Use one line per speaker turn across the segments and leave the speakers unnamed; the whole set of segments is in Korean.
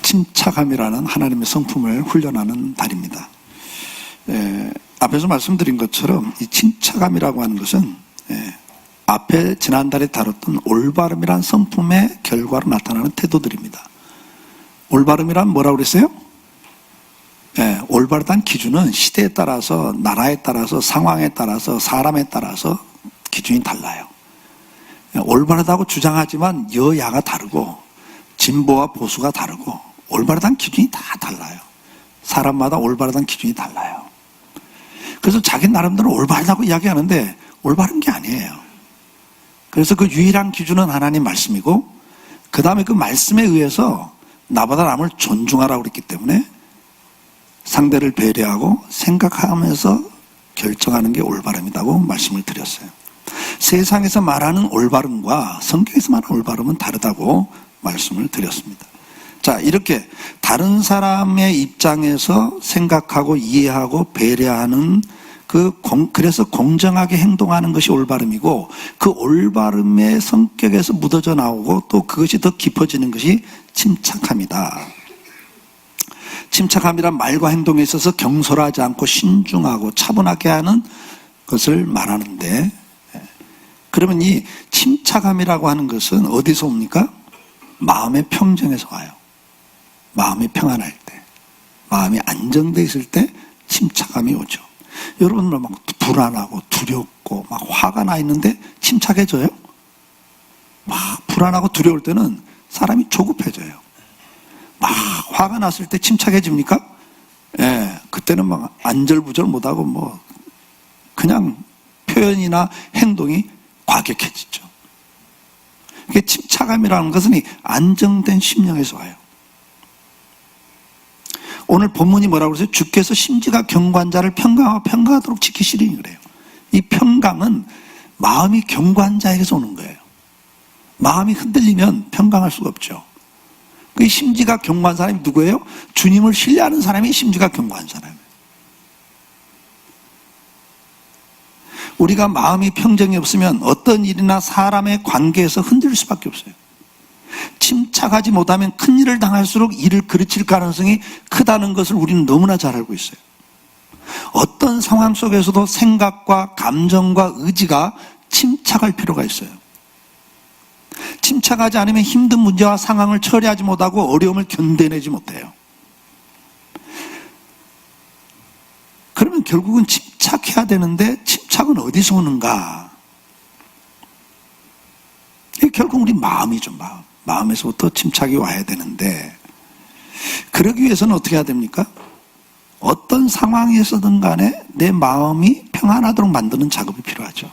침착함이라는 하나님의 성품을 훈련하는 달입니다. 앞에서 말씀드린 것처럼 이 침착함이라고 하는 것은 앞에 지난달에 다뤘던 올바름이란 성품의 결과로 나타나는 태도들입니다. 올바름이란 뭐라고 그랬어요? 올바르다는 기준은 시대에 따라서, 나라에 따라서, 상황에 따라서, 사람에 따라서 기준이 달라요. 올바르다고 주장하지만 여야가 다르고 진보와 보수가 다르고 올바르다는 기준이 다 달라요. 사람마다 올바르다는 기준이 달라요. 그래서 자기 나름대로 올바르다고 이야기하는데 올바른 게 아니에요. 그래서 그 유일한 기준은 하나님 말씀이고 그 다음에 그 말씀에 의해서 나보다 남을 존중하라고 그랬기 때문에 상대를 배려하고 생각하면서 결정하는 게 올바름이라고 말씀을 드렸어요. 세상에서 말하는 올바름과 성경에서 말하는 올바름은 다르다고 말씀을 드렸습니다. 자, 이렇게 다른 사람의 입장에서 생각하고 이해하고 배려하는 그래서 공정하게 행동하는 것이 올바름이고 그 올바름의 성격에서 묻어져 나오고 또 그것이 더 깊어지는 것이 침착함이다. 침착함이란 말과 행동에 있어서 경솔하지 않고 신중하고 차분하게 하는 것을 말하는데, 그러면 이 침착함이라고 하는 것은 어디서 옵니까? 마음의 평정에서 와요. 마음이 평안할 때, 마음이 안정되어 있을 때 침착함이 오죠. 여러분들 막 불안하고 두렵고 막 화가 나 있는데 침착해져요? 막 불안하고 두려울 때는 사람이 조급해져요. 막 화가 났을 때 침착해집니까? 그때는 막 안절부절 못하고 뭐 그냥 표현이나 행동이 과격해지죠. 이게 침착함이라는 것은 이 안정된 심령에서 와요. 오늘 본문이 뭐라고 그러세요? 주께서 심지가 견고한 자를 평강하도록 지키시리니 그래요. 이 평강은 마음이 견고한 자에게서 오는 거예요. 마음이 흔들리면 평강할 수가 없죠. 그 심지가 견고한 사람이 누구예요? 주님을 신뢰하는 사람이 심지가 견고한 사람이에요. 우리가 마음이 평정이 없으면 어떤 일이나 사람의 관계에서 흔들릴 수밖에 없어요. 침착하지 못하면 큰 일을 당할수록 일을 그르칠 가능성이 크다는 것을 우리는 너무나 잘 알고 있어요. 어떤 상황 속에서도 생각과 감정과 의지가 침착할 필요가 있어요. 침착하지 않으면 힘든 문제와 상황을 처리하지 못하고 어려움을 견뎌내지 못해요. 그러면 결국은 침착해야 되는데 침착은 어디서 오는가? 결국 우리 마음이죠. 마음에서부터 침착이 와야 되는데, 그러기 위해서는 어떻게 해야 됩니까? 어떤 상황에서든 간에 내 마음이 평안하도록 만드는 작업이 필요하죠.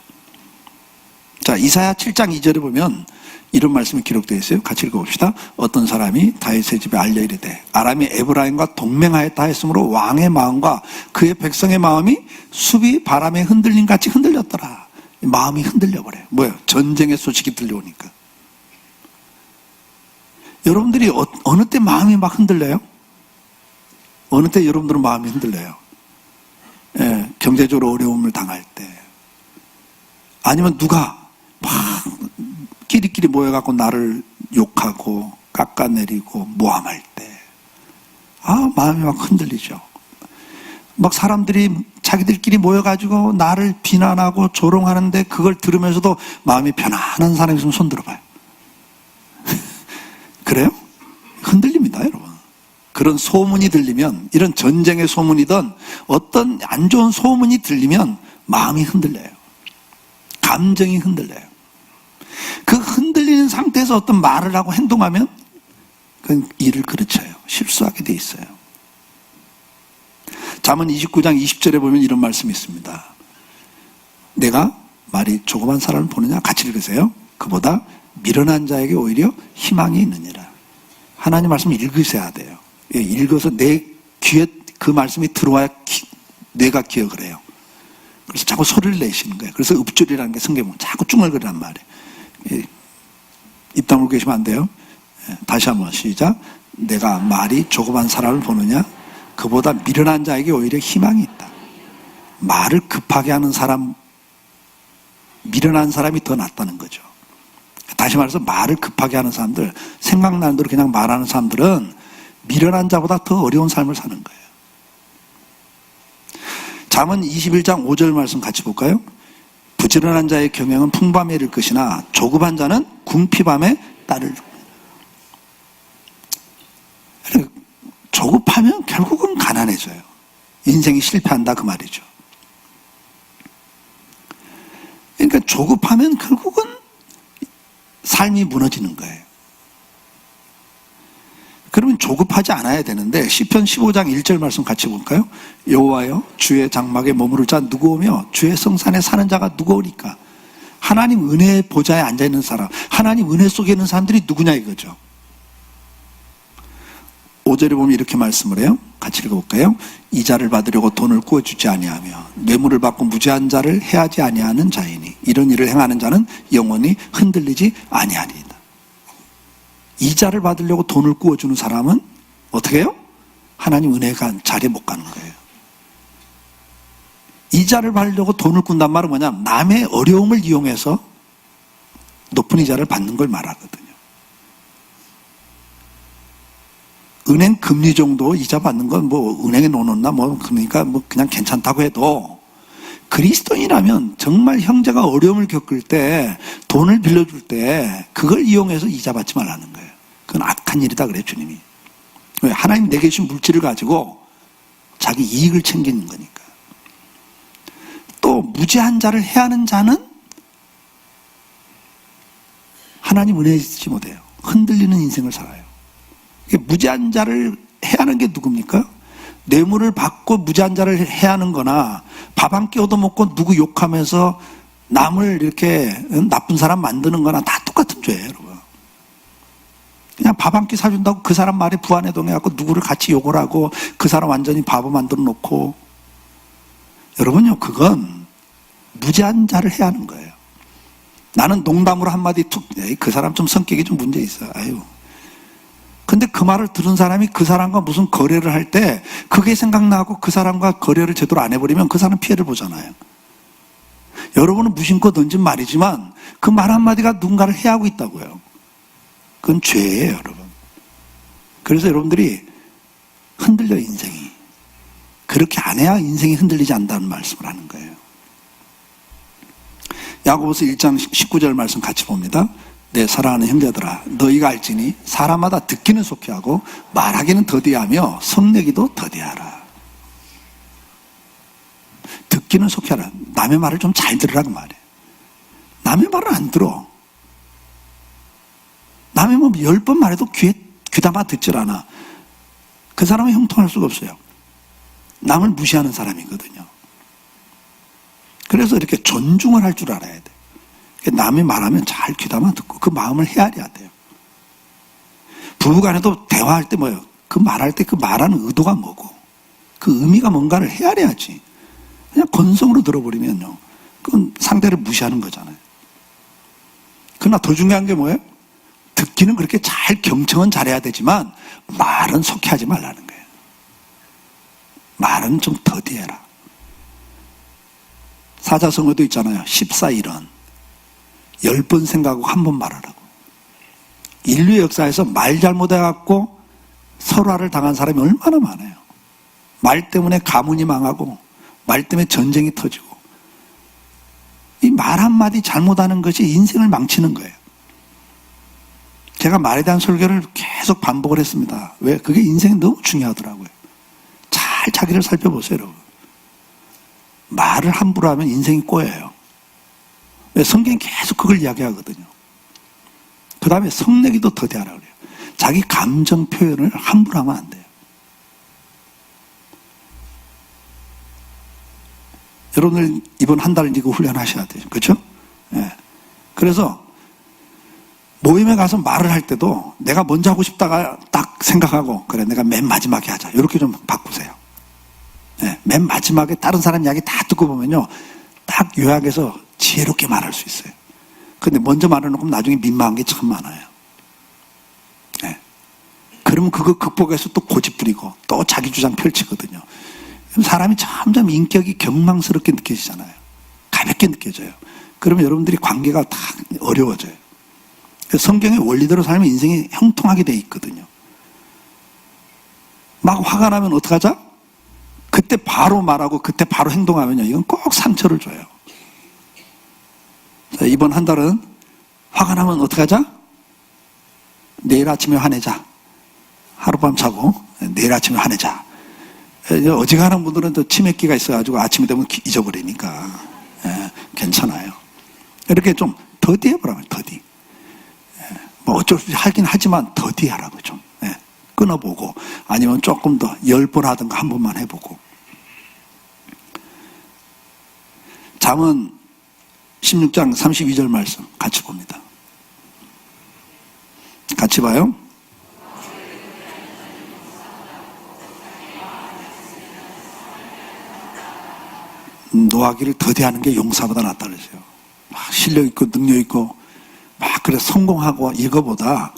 자, 이사야 7장 2절에 보면 이런 말씀이 기록되어 있어요. 같이 읽어봅시다. 어떤 사람이 다윗의 집에 알려 이르되 아람이 에브라임과 동맹하였다 했으므로 왕의 마음과 그의 백성의 마음이 숲이 바람에 흔들림 같이 흔들렸더라. 마음이 흔들려버려요. 뭐예요? 전쟁의 소식이 들려오니까. 여러분들이 어느 때 마음이 막 흔들려요? 어느 때 여러분들은 마음이 흔들려요? 경제적으로 어려움을 당할 때, 아니면 누가 막 끼리끼리 모여갖고 나를 욕하고 깎아내리고 모함할 때, 마음이 막 흔들리죠. 막 사람들이 자기들끼리 모여가지고 나를 비난하고 조롱하는데 그걸 들으면서도 마음이 편안한 사람이 있으면 손 들어봐요. 그래요? 흔들립니다, 여러분. 그런 소문이 들리면, 이런 전쟁의 소문이든 어떤 안 좋은 소문이 들리면 마음이 흔들려요. 감정이 흔들려요. 그 흔들리는 상태에서 어떤 말을 하고 행동하면 그건 일을 그르쳐요. 실수하게 돼 있어요. 잠언 29장 20절에 보면 이런 말씀이 있습니다. 내가 말이 조그만 사람을 보느냐? 같이 읽으세요. 그보다 미련한 자에게 오히려 희망이 있느니라. 하나님 말씀을 읽으셔야 돼요. 읽어서 내 귀에 그 말씀이 들어와야 뇌가 기억을 해요. 그래서 자꾸 소리를 내시는 거예요. 그래서 읍줄이라는 게 성경에 자꾸 쭝얼거리란 말이에요. 입 다물고 계시면 안 돼요. 다시 한번 시작. 내가 말이 조그만 사람을 보느냐? 그보다 미련한 자에게 오히려 희망이 있다. 말을 급하게 하는 사람, 미련한 사람이 더 낫다는 거죠. 다시 말해서 말을 급하게 하는 사람들, 생각나는 대로 그냥 말하는 사람들은 미련한 자보다 더 어려운 삶을 사는 거예요. 잠언 21장 5절 말씀 같이 볼까요? 부지런한 자의 경영은 풍부함에 이를 것이나 조급한 자는 궁핍함에 따를. 조급하면 결국은 가난해져요. 인생이 실패한다 그 말이죠. 그러니까 조급하면 결국은 삶이 무너지는 거예요. 그러면 조급하지 않아야 되는데 시편 15장 1절 말씀 같이 볼까요? 여호와여 주의 장막에 머무를 자 누구 오며 주의 성산에 사는 자가 누구 오리까? 하나님 은혜의 보좌에 앉아있는 사람, 하나님 은혜 속에 있는 사람들이 누구냐 이거죠. 5절에 보면 이렇게 말씀을 해요. 같이 읽어볼까요? 이자를 받으려고 돈을 구워주지 아니하며 뇌물을 받고 무죄한 자를 해하지 아니하는 자이니 이런 일을 행하는 자는 영원히 흔들리지 아니하리이다. 이자를 받으려고 돈을 구워주는 사람은 어떻게 해요? 하나님 은혜가 자리에 못 가는 거예요. 이자를 받으려고 돈을 꾼단 말은 뭐냐면 남의 어려움을 이용해서 높은 이자를 받는 걸 말하거든요. 은행 금리 정도 이자 받는 건 뭐 은행에 넣어놓나 뭐 그러니까 뭐 그냥 괜찮다고 해도 그리스도인이라면 정말 형제가 어려움을 겪을 때 돈을 빌려줄 때 그걸 이용해서 이자 받지 말라는 거예요. 그건 악한 일이다 그래요 주님이. 왜? 하나님 내게 주신 물질을 가지고 자기 이익을 챙기는 거니까. 또 무죄한 자를 해하는 자는 하나님 은혜에 있지 못해요. 흔들리는 인생을 살아요. 무죄한 자를 해하는 게 누굽니까? 뇌물을 받고 무죄한 자를 해하는 거나 밥 한 끼 얻어먹고 누구 욕하면서 남을 이렇게 나쁜 사람 만드는 거나 다 똑같은 죄예요 여러분. 그냥 밥 한 끼 사준다고 그 사람 말에 부안해동해갖고 누구를 같이 욕을 하고 그 사람 완전히 바보 만들어 놓고, 여러분요 그건 무죄한 자를 해하는 거예요. 나는 농담으로 한마디 툭, 그 사람 좀 성격이 좀 문제 있어. 아유. 근데 그 말을 들은 사람이 그 사람과 무슨 거래를 할 때 그게 생각나고 그 사람과 거래를 제대로 안 해버리면 그 사람 피해를 보잖아요. 여러분은 무심코 던진 말이지만 그 말 한마디가 누군가를 해하고 있다고요. 그건 죄예요 여러분. 그래서 여러분들이 흔들려 인생이. 그렇게 안 해야 인생이 흔들리지 않는다는 말씀을 하는 거예요. 야고보서 1장 19절 말씀 같이 봅니다. 내 사랑하는 형제들아 너희가 알지니 사람마다 듣기는 속히하고 말하기는 더디하며 성내기도 더디하라. 듣기는 속히하라. 남의 말을 좀 잘 들으라고 말이에요. 남의 말을 안 들어. 남의 뭐 10번 말해도 귀담아 듣질 않아. 그 사람은 형통할 수가 없어요. 남을 무시하는 사람이거든요. 그래서 이렇게 존중을 할 줄 알아야 돼. 남이 말하면 잘 귀담아 듣고 그 마음을 헤아려야 돼요. 부부간에도 대화할 때 뭐예요? 그 말할 때 그 말하는 의도가 뭐고 그 의미가 뭔가를 헤아려야지. 그냥 건성으로 들어버리면요 그건 상대를 무시하는 거잖아요. 그러나 더 중요한 게 뭐예요? 듣기는 그렇게 잘 경청은 잘해야 되지만 말은 속히 하지 말라는 거예요. 말은 좀 더디해라. 사자성어도 있잖아요. 14일언 10번 생각하고 한 번 말하라고. 인류 역사에서 말 잘못해갖고 설화를 당한 사람이 얼마나 많아요. 말 때문에 가문이 망하고 말 때문에 전쟁이 터지고 이 말 한마디 잘못하는 것이 인생을 망치는 거예요. 제가 말에 대한 설교를 계속 반복을 했습니다. 왜? 그게 인생이 너무 중요하더라고요. 잘 자기를 살펴보세요 여러분. 말을 함부로 하면 인생이 꼬여요. 성경이 계속 그걸 이야기하거든요. 그 다음에 성내기도 더디하라 그래요. 자기 감정 표현을 함부로 하면 안 돼요. 여러분들 이번 한 달 이거 훈련하셔야 돼요. 그렇죠? 예. 그래서 모임에 가서 말을 할 때도 내가 먼저 하고 싶다가 딱 생각하고 그래 내가 맨 마지막에 하자. 이렇게 좀 바꾸세요. 예. 맨 마지막에 다른 사람 이야기 다 듣고 보면요. 딱 요약해서 지혜롭게 말할 수 있어요. 근데 먼저 말해놓고 나중에 민망한 게 참 많아요. 네. 그러면 그거 극복해서 또 고집 부리고 또 자기 주장 펼치거든요. 사람이 점점 인격이 경망스럽게 느껴지잖아요. 가볍게 느껴져요. 그러면 여러분들이 관계가 다 어려워져요. 성경의 원리대로 살면 인생이 형통하게 돼 있거든요. 막 화가 나면 어떡하자? 그때 바로 말하고 그때 바로 행동하면요, 이건 꼭 상처를 줘요. 자, 이번 한 달은 화가 나면 어떡하자? 내일 아침에 화내자. 하룻밤 자고 내일 아침에 화내자. 어지간한 분들은 또 치매기가 있어가지고 아침이 되면 잊어버리니까 괜찮아요. 이렇게 좀 더디해보라고 해요. 더디. 뭐 어쩔 수 없이 하긴 하지만 더디하라고 좀 끊어보고, 아니면 조금 더 10번 하든가 한 번만 해보고. 잠언 16장 32절 말씀 같이 봅니다. 같이 봐요. 노하기를 더디하는 게 용사보다 낫다 그러세요. 실력 있고 능력 있고 막 그래 성공하고 이거보다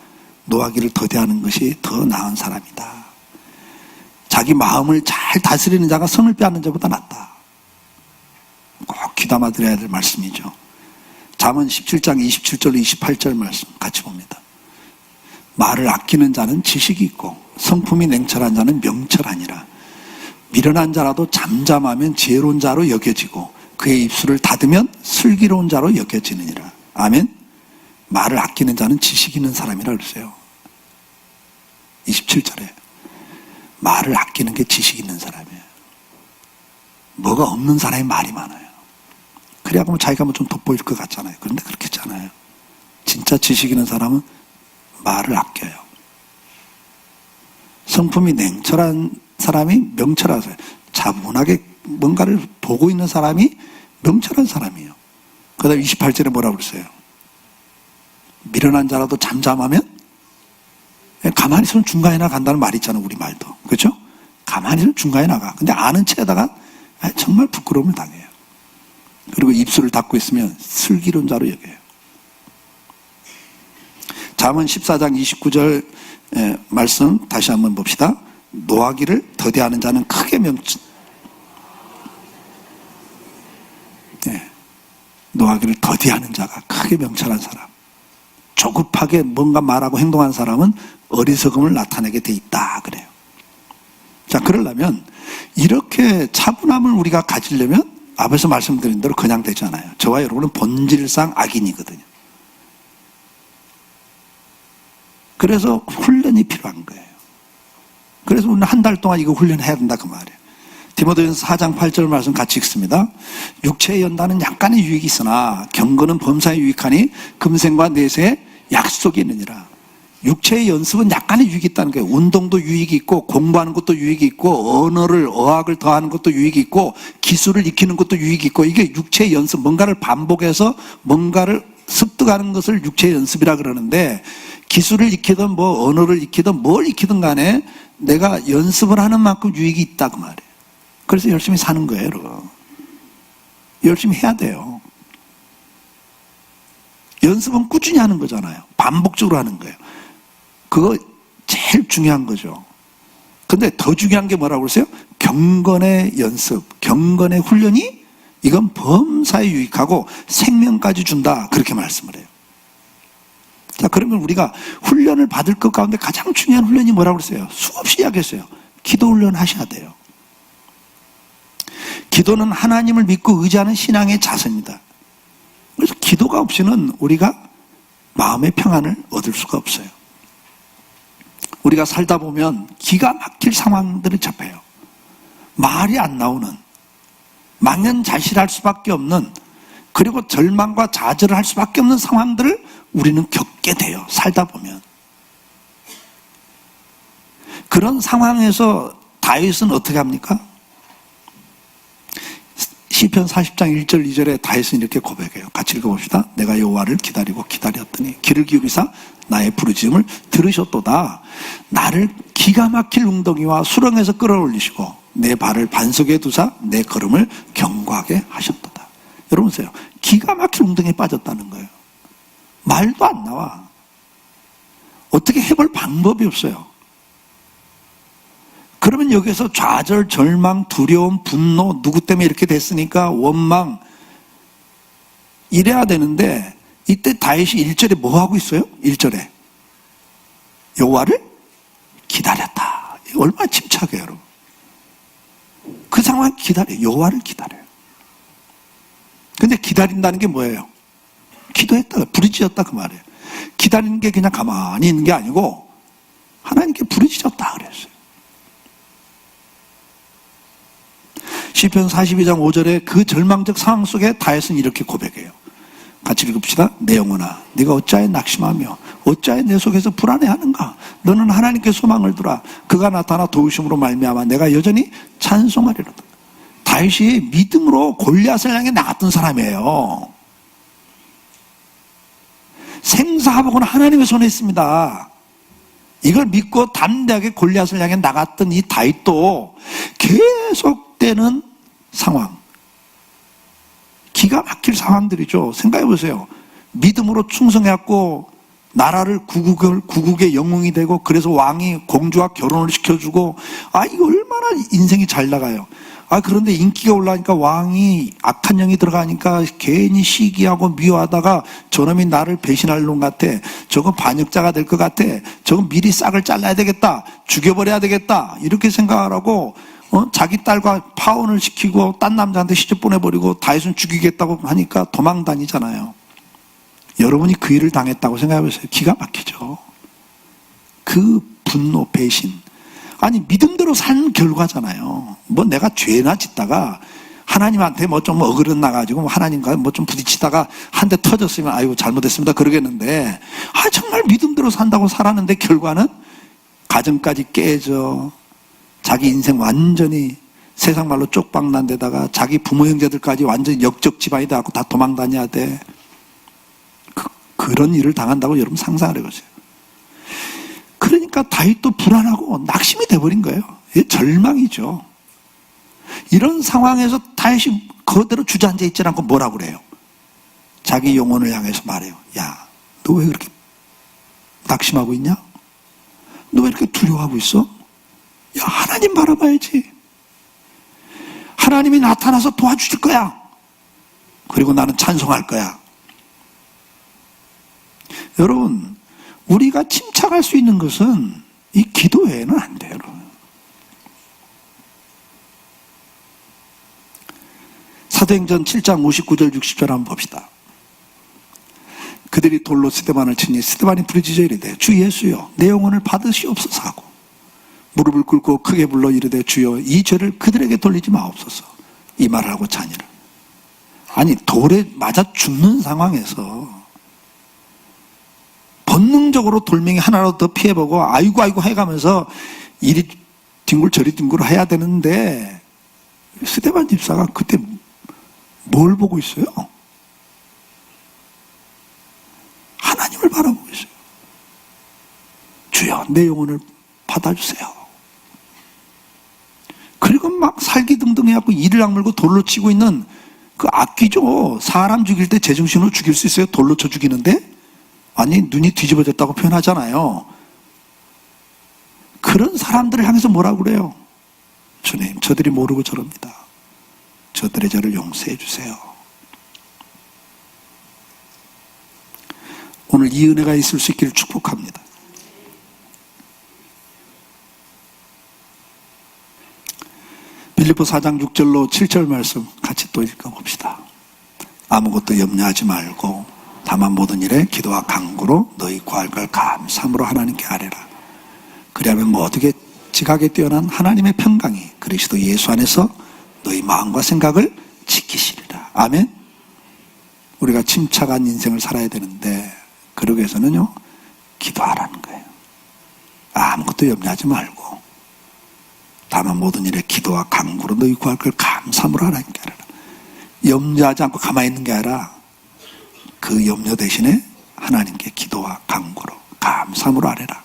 노하기를 더디하는 것이 더 나은 사람이다. 자기 마음을 잘 다스리는 자가 성을 빼앗는 자보다 낫다. 꼭 귀담아 들어야 될 말씀이죠. 잠언 17장 27절 28절 말씀 같이 봅니다. 말을 아끼는 자는 지식이 있고 성품이 냉철한 자는 명철하니라. 미련한 자라도 잠잠하면 지혜로운 자로 여겨지고 그의 입술을 닫으면 슬기로운 자로 여겨지느니라. 아멘. 말을 아끼는 자는 지식 있는 사람이라 그랬어요. 27절에 말을 아끼는 게 지식 있는 사람이에요. 뭐가 없는 사람이 말이 많아요. 그래야 뭐 자기가 뭐 좀 돋보일 것 같잖아요. 그런데 그렇지 않아요. 진짜 지식 있는 사람은 말을 아껴요. 성품이 냉철한 사람이 명철하세요. 차분하게 뭔가를 보고 있는 사람이 명철한 사람이에요. 그 다음에 28절에 뭐라고 그랬어요? 미련한 자라도 잠잠하면 가만히 있으면 중간에 나간다는 말이 있잖아요. 우리 말도. 그렇죠? 가만히 있으면 중간에 나가. 근데 아는 체에다가 정말 부끄러움을 당해요. 그리고 입술을 닫고 있으면 슬기로운 자로 여겨요. 잠언 14장 29절 말씀 다시 한번 봅시다. 노하기를 더디하는 자는 크게 노하기를 더디하는 자가 크게 명철한 사람. 조급하게 뭔가 말하고 행동한 사람은 어리석음을 나타내게 돼 있다 그래요. 자, 그러려면 이렇게 차분함을 우리가 가지려면 앞에서 말씀드린 대로 그냥 되지 않아요. 저와 여러분은 본질상 악인이거든요. 그래서 훈련이 필요한 거예요. 그래서 우리는 한 달 동안 이거 훈련해야 된다 그 말이에요. 디모데전서 4장 8절 말씀 같이 읽습니다. 육체의 연단은 약간의 유익이 있으나 경건은 범사에 유익하니 금생과 내세에 약속이 있느니라. 육체의 연습은 약간의 유익이 있다는 거예요. 운동도 유익이 있고 공부하는 것도 유익이 있고 어학을 더하는 것도 유익이 있고 기술을 익히는 것도 유익이 있고, 이게 육체의 연습, 뭔가를 반복해서 뭔가를 습득하는 것을 육체의 연습이라 그러는데, 기술을 익히든 뭐 언어를 익히든 뭘 익히든 간에 내가 연습을 하는 만큼 유익이 있다 그 말이에요. 그래서 열심히 사는 거예요, 여러분. 열심히 해야 돼요. 연습은 꾸준히 하는 거잖아요. 반복적으로 하는 거예요. 그거 제일 중요한 거죠. 근데 더 중요한 게 뭐라고 그러세요? 경건의 연습, 경건의 훈련이 이건 범사에 유익하고 생명까지 준다, 그렇게 말씀을 해요. 자, 그러면 우리가 훈련을 받을 것 가운데 가장 중요한 훈련이 뭐라고 그랬어요? 수없이 이야기했어요. 기도 훈련 하셔야 돼요. 기도는 하나님을 믿고 의지하는 신앙의 자세입니다. 그래서 기도가 없이는 우리가 마음의 평안을 얻을 수가 없어요. 우리가 살다 보면 기가 막힐 상황들이 접해요. 말이 안 나오는, 망연자실할 수밖에 없는, 그리고 절망과 좌절을 할 수밖에 없는 상황들을 우리는 겪게 돼요. 살다 보면. 그런 상황에서 다윗은 어떻게 합니까? 시편 40장 1절 2절에 다윗은 이렇게 고백해요. 같이 읽어봅시다. 내가 여호와를 기다리고 기다렸더니 귀를 기울이사 나의 부르짖음을 들으셨도다. 나를 기가 막힐 웅덩이와 수렁에서 끌어올리시고 내 발을 반석에 두사 내 걸음을 견고하게 하셨도다. 여러분 보세요. 기가 막힐 웅덩이에 빠졌다는 거예요. 말도 안 나와. 어떻게 해볼 방법이 없어요. 그러면 여기서 좌절, 절망, 두려움, 분노, 누구 때문에 이렇게 됐으니까 원망, 이래야 되는데 이때 다윗이 1절에 뭐 하고 있어요? 1절에 여호와를 기다렸다. 얼마나 침착해요, 여러분. 그 상황을 기다려요. 여호와를 기다려요. 근데 기다린다는 게 뭐예요? 기도했다, 부르짖었다 그 말이에요. 기다리는 게 그냥 가만히 있는 게 아니고 하나님께 부르짖었다 그랬어요. 시편 42장 5절에 그 절망적 상황 속에 다윗은 이렇게 고백해요. 같이 읽읍시다. 내 영혼아, 네가 어찌하여 낙심하며 어찌하여 내 속에서 불안해하는가? 너는 하나님께 소망을 두라. 그가 나타나 도우심으로 말미암아 내가 여전히 찬송하리로다. 다윗이 믿음으로 골리앗을 향해 나갔던 사람이에요. 생사하복은 하나님의 손에 있습니다. 이걸 믿고 담대하게 골리앗을 향해 나갔던 이 다윗도 계속되는 상황, 기가 막힐 상황들이죠. 생각해 보세요. 믿음으로 충성해갖고 나라를 구국의 영웅이 되고, 그래서 왕이 공주와 결혼을 시켜주고, 이거 얼마나 인생이 잘 나가요. 그런데 인기가 올라가니까 왕이 악한 영이 들어가니까 괜히 시기하고 미워하다가 저놈이 나를 배신할 놈 같아, 저건 반역자가 될 것 같아, 저건 미리 싹을 잘라야 되겠다, 죽여버려야 되겠다, 이렇게 생각하라고 자기 딸과 파혼을 시키고 딴 남자한테 시집 보내버리고 다윗은 죽이겠다고 하니까 도망 다니잖아요. 여러분이 그 일을 당했다고 생각해보세요. 기가 막히죠. 그 분노, 배신, 믿음대로 산 결과잖아요. 내가 죄나 짓다가 하나님한테 좀 어그릇 나가지고 하나님과 좀 부딪히다가 한 대 터졌으면 아이고 잘못했습니다 그러겠는데, 정말 믿음대로 산다고 살았는데 결과는 가정까지 깨져, 자기 인생 완전히 세상 말로 쪽박난 데다가 자기 부모 형제들까지 완전히 역적 집안이 돼갖고 다 도망 다녀야 돼. 그런 일을 당한다고 여러분 상상을 해보세요. 그러니까 다윗도 불안하고 낙심이 돼버린 거예요. 이게 절망이죠. 이런 상황에서 다윗이 그대로 주저앉아 있지 않고 뭐라고 그래요? 자기 영혼을 향해서 말해요. 야, 너 왜 그렇게 낙심하고 있냐? 너 왜 이렇게 두려워하고 있어? 야, 하나님 바라봐야지. 하나님이 나타나서 도와주실 거야. 그리고 나는 찬송할 거야. 여러분, 우리가 침착할 수 있는 것은 이 기도 외에는 안 돼요, 여러분. 사도행전 7장 59절 60절 한번 봅시다. 그들이 돌로 스데반을 치니 스데반이 부르짖어 이르되 주 예수여 내 영혼을 받으시옵소서 하고 무릎을 꿇고 크게 불러 이르되 주여 이 죄를 그들에게 돌리지 마옵소서. 이 말을 하고 자니라. 돌에 맞아 죽는 상황에서 본능적으로 돌멩이 하나라도 더 피해보고 아이고 해가면서 이리 뒹굴 저리 뒹굴 해야 되는데, 스데반 집사가 그때 뭘 보고 있어요? 하나님을 바라보고 있어요. 주여 내 영혼을 받아주세요. 그리고 막 살기등등 해갖고 이를 악물고 돌로 치고 있는 그 악귀죠. 사람 죽일 때 제정신으로 죽일 수 있어요? 돌로 쳐 죽이는데? 눈이 뒤집어졌다고 표현하잖아요. 그런 사람들을 향해서 뭐라고 그래요? 주님, 저들이 모르고 저럽니다. 저들의 죄를 용서해 주세요. 오늘 이 은혜가 있을 수 있기를 축복합니다. 빌립보 4장 6절로 7절 말씀 같이 또 읽어봅시다. 아무것도 염려하지 말고 다만 모든 일에 기도와 간구로 너희 구할 걸 감사함으로 하나님께 아뢰라. 그리하면 모두게 지각에 뛰어난 하나님의 평강이 그리스도 예수 안에서 너희 마음과 생각을 지키시리라. 아멘. 우리가 침착한 인생을 살아야 되는데 그러기 위해서는요, 기도하라는 거예요. 아무것도 염려하지 말고 다만 모든 일에 기도와 간구로 너희 구할 걸 감사함으로 하나님께 아뢰라. 염려하지 않고 가만히 있는 게 아니라 그 염려 대신에 하나님께 기도와 간구로 감사함으로 아뢰라.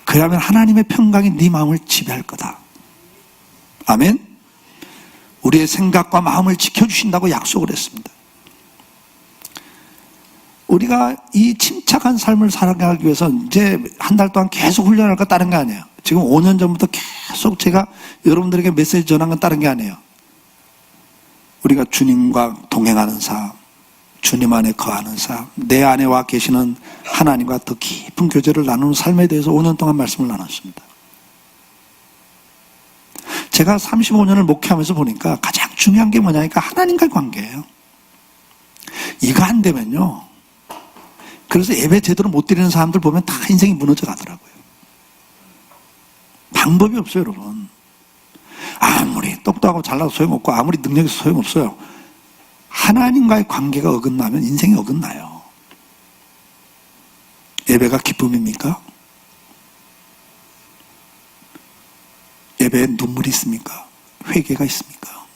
그러면 하나님의 평강이 네 마음을 지배할 거다. 아멘. 우리의 생각과 마음을 지켜주신다고 약속을 했습니다. 우리가 이 침착한 삶을 살아가기 위해서 이제 한 달 동안 계속 훈련할 거 다른 게 아니에요. 지금 5년 전부터 계속 제가 여러분들에게 메시지 전한 건 다른 게 아니에요. 우리가 주님과 동행하는 삶, 주님 안에 거하는 삶, 내 안에 와 계시는 하나님과 더 깊은 교제를 나누는 삶에 대해서 5년 동안 말씀을 나눴습니다. 제가 35년을 목회하면서 보니까 가장 중요한 게 뭐냐니까 하나님과의 관계예요. 이거 안 되면요. 그래서 예배 제대로 못 드리는 사람들 보면 다 인생이 무너져 가더라고요. 방법이 없어요, 여러분. 아무리 똑똑하고 잘나도 소용없고 아무리 능력이 있어도 소용없어요. 하나님과의 관계가 어긋나면 인생이 어긋나요. 예배가 기쁨입니까? 예배에 눈물이 있습니까? 회개가 있습니까?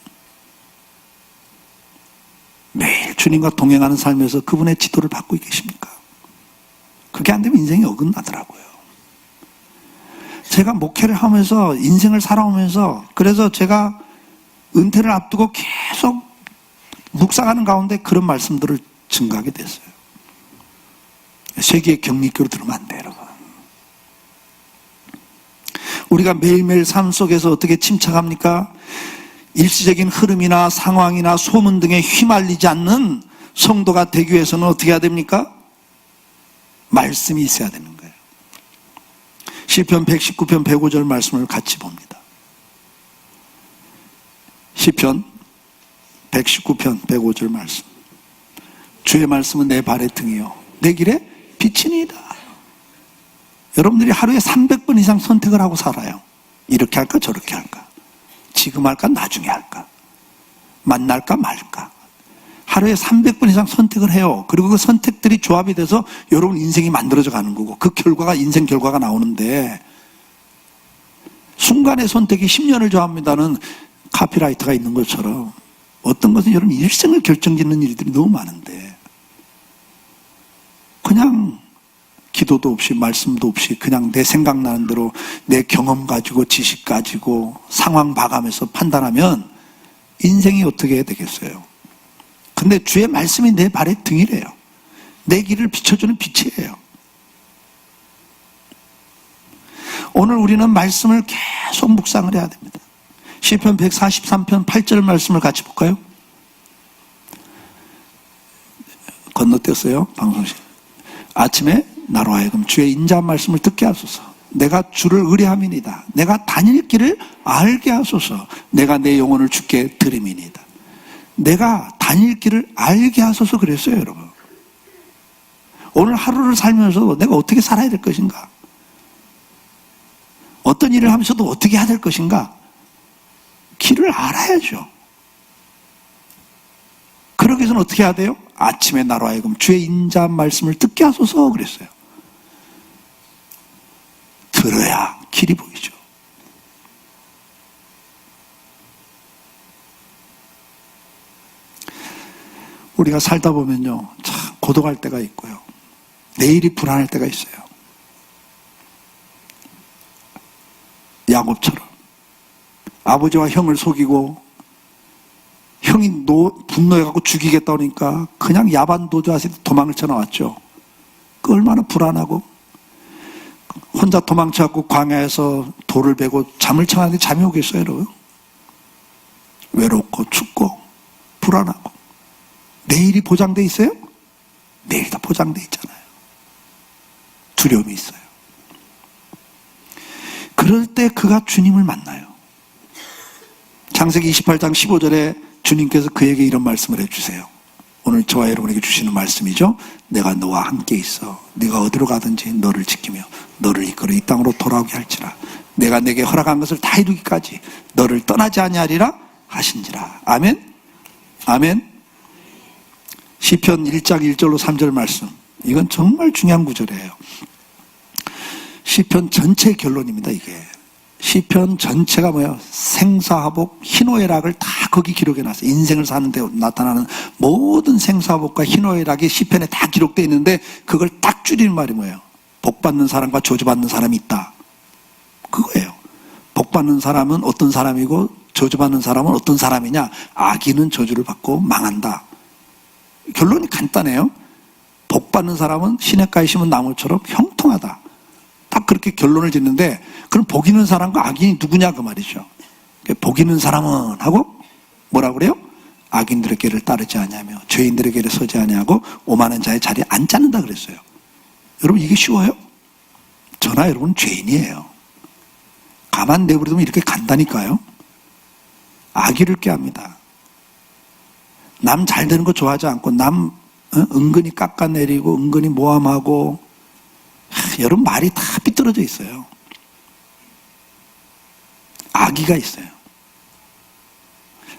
매일 주님과 동행하는 삶에서 그분의 지도를 받고 계십니까? 그게 안 되면 인생이 어긋나더라고요. 제가 목회를 하면서 인생을 살아오면서 그래서 제가 은퇴를 앞두고 계속 묵상하는 가운데 그런 말씀들을 증가하게 됐어요. 세계의 격리교로 들으면 안 돼요, 여러분. 우리가 매일매일 삶 속에서 어떻게 침착합니까? 일시적인 흐름이나 상황이나 소문 등에 휘말리지 않는 성도가 되기 위해서는 어떻게 해야 됩니까? 말씀이 있어야 되는 거예요. 시편 119편 105절 말씀을 같이 봅니다. 시편 119편 105절 말씀. 주의 말씀은 내 발의 등이요 내 길에 빛이니이다. 여러분들이 하루에 300번 이상 선택을 하고 살아요. 이렇게 할까 저렇게 할까, 지금 할까 나중에 할까, 만날까 말까. 하루에 300번 이상 선택을 해요. 그리고 그 선택들이 조합이 돼서 여러분 인생이 만들어져 가는 거고 그 결과가 인생 결과가 나오는데, 순간의 선택이 10년을 조합합니다는 카피라이터가 있는 것처럼 어떤 것은 여러분 일생을 결정짓는 일들이 너무 많은데 그냥 기도도 없이 말씀도 없이 그냥 내 생각나는 대로 내 경험 가지고 지식 가지고 상황 봐가면서 판단하면 인생이 어떻게 되겠어요? 근데 주의 말씀이 내 발의 등이래요. 내 길을 비춰주는 빛이에요. 오늘 우리는 말씀을 계속 묵상을 해야 됩니다. 시편 143편 8절 말씀을 같이 볼까요? 건너뛰었어요, 방송실. 아침에 나로 하여금 주의 인자한 말씀을 듣게 하소서. 내가 주를 의뢰함이니이다. 내가 다닐 길을 알게 하소서. 내가 내 영혼을 주께 드림이니이다. 내가 다닐 길을 알게 하소서 그랬어요, 여러분. 오늘 하루를 살면서 내가 어떻게 살아야 될 것인가? 어떤 일을 하면서도 어떻게 해야 될 것인가? 길을 알아야죠. 그러기 위해서는 어떻게 해야 돼요? 아침에 나로 하여금 주의 인자한 말씀을 듣게 하소서 그랬어요. 들어야 길이 보이죠. 우리가 살다 보면요, 참 고독할 때가 있고요, 내일이 불안할 때가 있어요. 야곱처럼 아버지와 형을 속이고 형이 분노해갖고 죽이겠다 그러니까 그냥 야반 도주하듯이 도망을 쳐나왔죠. 그 얼마나 불안하고, 혼자 도망쳐갖고 광야에서 돌을 베고 잠을 청하는데 잠이 오겠어요, 여러분? 외롭고 춥고 불안하고. 내일이 보장돼 있어요? 내일 다 보장돼 있잖아요. 두려움이 있어요. 그럴 때 그가 주님을 만나요. 창세기 28장 15절에 주님께서 그에게 이런 말씀을 해주세요. 오늘 저와 여러분에게 주시는 말씀이죠. 내가 너와 함께 있어. 네가 어디로 가든지 너를 지키며 너를 이끌어 이 땅으로 돌아오게 할지라. 내가 내게 허락한 것을 다 이루기까지 너를 떠나지 아니하리라 하신지라. 아멘. 아멘. 시편 1장 1절로 3절 말씀. 이건 정말 중요한 구절이에요. 시편 전체의 결론입니다, 이게. 시편 전체가 뭐예요? 생사화복, 희노애락을 다 거기 기록해 놨어요. 인생을 사는 데 나타나는 모든 생사화복과 희노애락이 시편에 다 기록되어 있는데 그걸 딱 줄이는 말이 뭐예요? 복받는 사람과 저주받는 사람이 있다. 그거예요. 복받는 사람은 어떤 사람이고 저주받는 사람은 어떤 사람이냐? 악인은 저주를 받고 망한다. 결론이 간단해요. 복받는 사람은 시냇가에 심은 나무처럼 형통하다. 딱 그렇게 결론을 짓는데, 그럼 복 있는 사람과 악인이 누구냐 그 말이죠. 복 있는 사람은 하고 뭐라고 그래요? 악인들의 길을 따르지 아니하며 죄인들의 길에 서지 아니하고 오만한 자의 자리에 앉지 않는다 그랬어요. 여러분 이게 쉬워요? 저나 여러분 죄인이에요. 가만 내버려두면 이렇게 간다니까요. 악의를 꾀합니다. 남 잘 되는 거 좋아하지 않고 남 은근히 깎아내리고 은근히 모함하고, 여러분 말이 다 삐뚤어져 있어요. 악의가 있어요.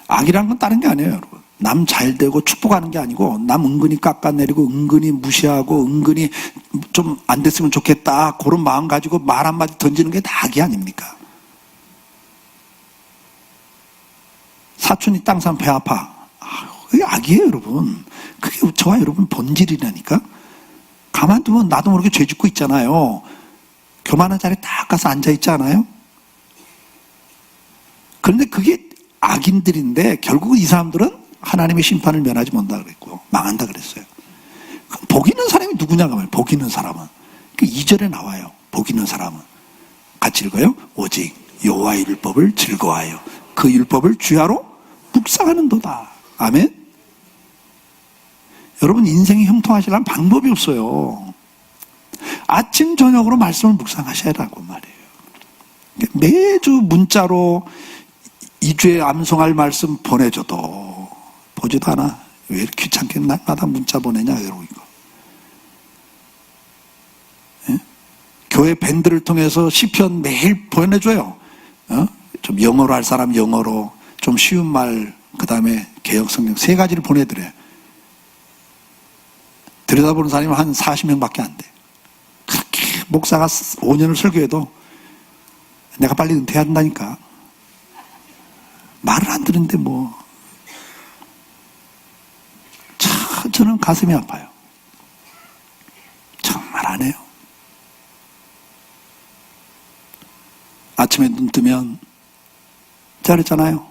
악이라는 건 다른 게 아니에요, 여러분. 남 잘 되고 축복하는 게 아니고 남 은근히 깎아내리고 은근히 무시하고 은근히 좀 안 됐으면 좋겠다 그런 마음 가지고 말 한마디 던지는 게 다 악이 아닙니까? 사촌이 땅 사면 배 아파. 그게 악이에요, 여러분. 그게 저와 여러분 본질이라니까. 가만두면 나도 모르게 죄 짓고 있잖아요. 교만한 자리에 딱 가서 앉아 있지 않아요? 그런데 그게 악인들인데 결국은 이 사람들은 하나님의 심판을 면하지 못한다 그랬고 망한다 그랬어요. 복 있는 사람이 누구냐고 말이에요. 복 있는 사람은. 그 2절에 나와요. 복 있는 사람은. 같이 읽어요. 오직 여호와의 율법을 즐거워하여 그 율법을 주야로 묵상하는도다. 아멘. 여러분 인생이 형통하시려면 방법이 없어요. 아침 저녁으로 말씀을 묵상하셔야라고 말이에요. 매주 문자로 2주에 암송할 말씀 보내줘도 보지도 않아. 왜 이렇게 귀찮게 날마다 문자 보내냐 여러분. 이거 예? 교회 밴드를 통해서 시편 매일 보내줘요. 좀 영어로 할 사람 영어로, 좀 쉬운 말, 그 다음에 개혁성경 3가지를 보내드려요. 들여다보는 사람이 한 40명밖에 안 돼. 그렇게 목사가 5년을 설교해도 내가 빨리 은퇴한다니까. 말을 안 듣는데 뭐. 참 저는 가슴이 아파요. 정말 안 해요. 아침에 눈 뜨면 제가 그랬잖아요.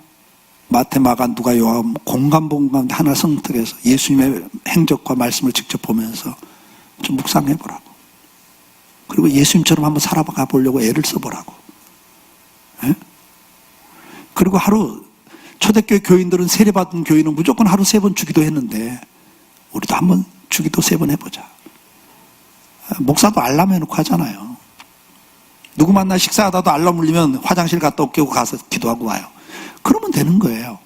마태, 마가, 누가, 요한 공간 가운데 하나 선택해서 예수님의 행적과 말씀을 직접 보면서 좀 묵상해보라고. 그리고 예수님처럼 한번 살아가 보려고 애를 써보라고. 예? 그리고 하루, 초대교회 교인들은 세례받은 교인은 무조건 하루 3번 주기도 했는데 우리도 한번 주기도 3번 해보자. 목사도 알람 해놓고 하잖아요. 누구 만나 식사하다도 알람 울리면 화장실 갔다 올게고 가서 기도하고 와요. 그러면 되는 거예요.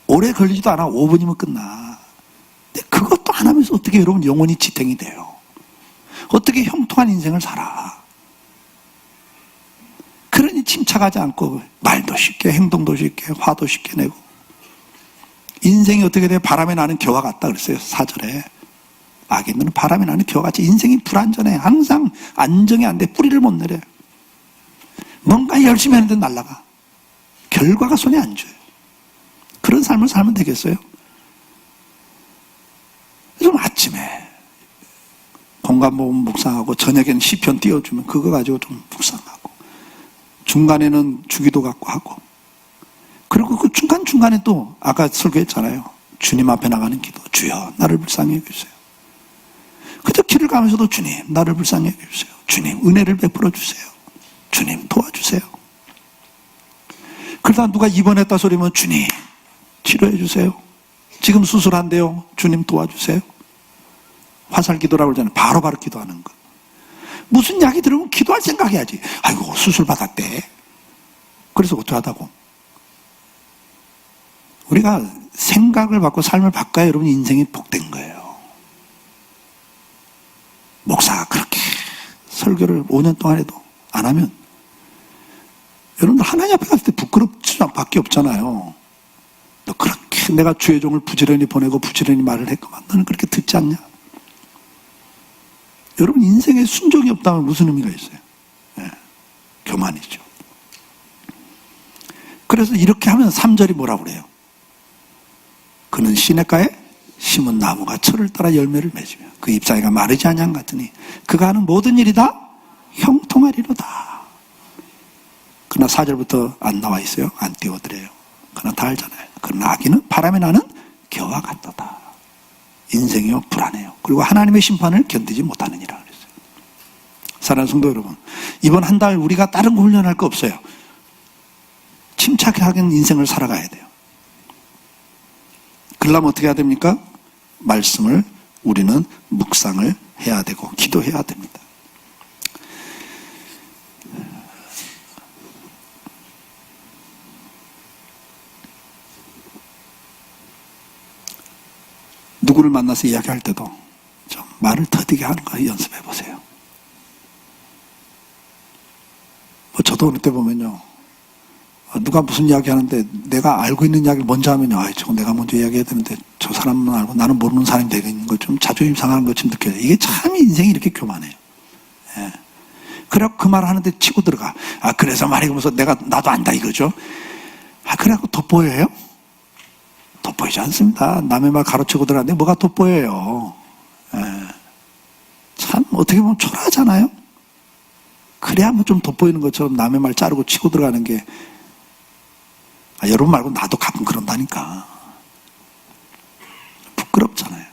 오래 걸리지도 않아. 5분이면 끝나. 근데 그것도 안 하면서 어떻게 여러분 영혼이 지탱이 돼요? 어떻게 형통한 인생을 살아? 그러니 침착하지 않고 말도 쉽게, 행동도 쉽게, 화도 쉽게 내고. 인생이 어떻게 돼? 바람에 나는 겨와 같다 그랬어요. 4절에. 악인들은 바람에 나는 겨와 같이. 인생이 불안전해. 항상 안정이 안 돼. 뿌리를 못 내려. 뭔가 열심히 하는데 날아가. 결과가 손에 안 줘요. 그런 삶을 살면 되겠어요? 좀 아침에 공간보험 묵상하고 저녁에는 시편 띄워주면 그거 가지고 좀 묵상하고, 중간에는 주기도 갖고 하고, 그리고 그 중간중간에 또 아까 설교했잖아요. 주님 앞에 나가는 기도. 주여 나를 불쌍히 여겨주세요. 그저 길을 가면서도 주님 나를 불쌍히 여겨주세요. 주님 은혜를 베풀어 주세요. 주님 도와주세요. 그러다 누가 입원했다 소리면 주님 치료해 주세요. 지금 수술한대요. 주님 도와주세요. 화살 기도라고 그러잖아요. 바로바로 기도하는 것. 무슨 약이 들으면 기도할 생각해야지. 아이고 수술 받았대. 그래서 어떡하다고. 우리가 생각을 바꾸고 삶을 바꿔야 여러분 인생이 복된 거예요. 목사가 그렇게 설교를 5년 동안 해도 안 하면 여러분들 하나님 앞에 갔을 때 부끄럽지 밖에 없잖아요. 너 그렇게 내가 주의 종을 부지런히 보내고 부지런히 말을 했구만. 너는 그렇게 듣지 않냐? 여러분 인생에 순종이 없다면 무슨 의미가 있어요? 네, 교만이죠. 그래서 이렇게 하면 3절이 뭐라고 그래요? 그는 시냇가에 심은 나무가 철을 따라 열매를 맺으며 그 잎사귀가 마르지 아니한 같으니 그가 하는 모든 일이 다 형통하리로다. 그러나 4절부터 안 나와 있어요. 안 띄워드려요. 그러나 다 알잖아요. 그러나 악인은 바람에 나는 겨와 같도다. 인생이요 불안해요. 그리고 하나님의 심판을 견디지 못하느니라 그랬어요. 사랑하는 성도 여러분, 이번 한 달 우리가 다른 거 훈련할 거 없어요. 침착하게 인생을 살아가야 돼요. 그러려면 어떻게 해야 됩니까? 말씀을 우리는 묵상을 해야 되고 기도해야 됩니다. 누구를 만나서 이야기할 때도 좀 말을 더디게 하는 거 연습해 보세요. 저도 어느 때 보면요, 누가 무슨 이야기 하는데 내가 알고 있는 이야기를 먼저 하면요, 저거 내가 먼저 이야기해야 되는데 저 사람은 알고 나는 모르는 사람이 되는 거 좀 자존심 상하는 것처럼 느껴져요. 이게 참 인생이 이렇게 교만해요. 예. 그래갖고 그 말 하는데 치고 들어가. 그래서 말이면서 나도 안다 이거죠. 그래갖고 돋보여요? 돋보이지 않습니다. 남의 말 가로치고 들어가는데 뭐가 돋보여요. 예. 참 어떻게 보면 초라하잖아요. 그래야 뭐 좀 돋보이는 것처럼 남의 말 자르고 치고 들어가는 게, 여러분 말고 나도 가끔 그런다니까. 부끄럽잖아요.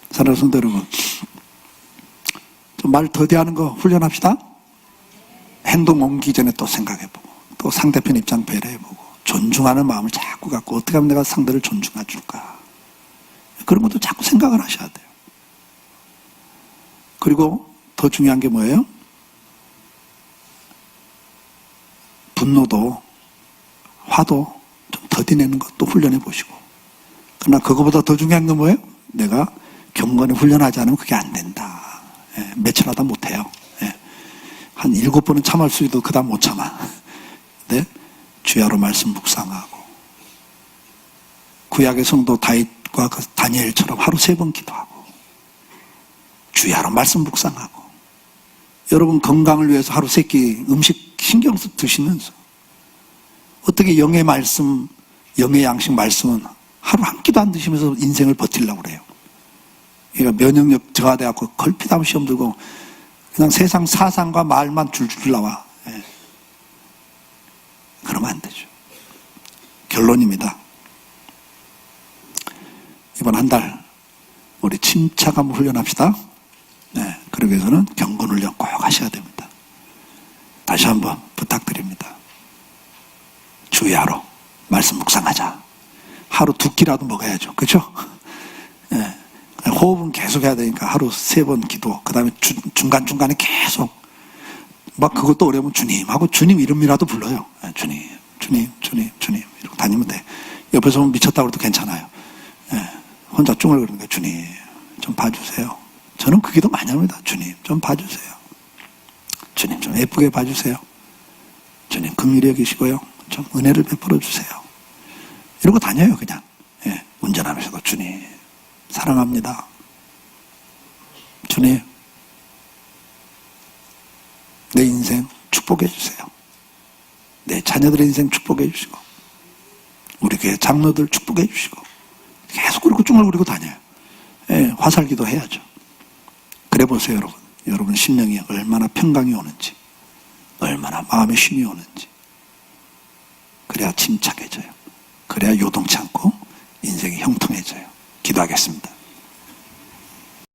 사랑하는 성도 여러분, 좀 말 더디하는 거 훈련합시다. 행동 옮기기 전에 또 생각해보고, 또 상대편 입장 배려해보고, 존중하는 마음을 자꾸 갖고 어떻게 하면 내가 상대를 존중해 줄까, 그런 것도 자꾸 생각을 하셔야 돼요. 그리고 더 중요한 게 뭐예요? 분노도 화도 좀 더디내는 것도 훈련해 보시고. 그러나 그거보다 더 중요한 건 뭐예요? 내가 경건에 훈련하지 않으면 그게 안 된다. 며칠 하다 못해요. 한 7번은 참을 수 있어도 그 다음 못 참아. 근데 주야로 말씀 묵상하고, 구약의 성도 다윗과 그 다니엘처럼 하루 3번 기도하고, 주야로 말씀 묵상하고, 여러분 건강을 위해서 하루 3끼 음식 신경 써 드시면서, 어떻게 영의 말씀, 영의 양식 말씀은 하루 한 끼도 안 드시면서 인생을 버티려고 그래요. 그러니까 면역력 저하돼갖고 걸핏하면 시험 들고 그냥 세상 사상과 말만 줄줄 나와. 그러면 안 되죠. 결론입니다. 이번 한 달 우리 침착함을 훈련합시다. 그러기 위해서는 경건 훈련 꼭 하셔야 됩니다. 다시 한번 부탁드립니다. 주야로 말씀 묵상하자. 하루 2끼라도 먹어야죠. 그렇죠? 호흡은 계속 해야 되니까 하루 3번 기도, 그 다음에 중간중간에 계속 막 그것도 어려우면 주님하고 주님 이름이라도 불러요. 주님, 주님, 주님, 주님 이러고 다니면 돼. 옆에서 보면 미쳤다고 해도 괜찮아요. 혼자 쭝얼거리는 거예요. 주님 좀 봐주세요. 저는 그 기도 많이 합니다. 주님 좀 봐주세요. 주님 좀 예쁘게 봐주세요. 주님 긍휼히 여기시고요, 좀 은혜를 베풀어 주세요. 이러고 다녀요. 그냥 운전하면서도 주님 사랑합니다. 주님 내 인생 축복해 주세요. 내 자녀들의 인생 축복해 주시고, 우리 교회 장로들 축복해 주시고, 계속 그렇게 쭝얼거리고 다녀요. 화살기도 해야죠. 그래 보세요. 여러분, 여러분 심령이 얼마나 평강이 오는지, 얼마나 마음의 쉼이 오는지. 그래야 침착해져요. 그래야 요동치 않고 인생이 형통해져요. 기도하겠습니다.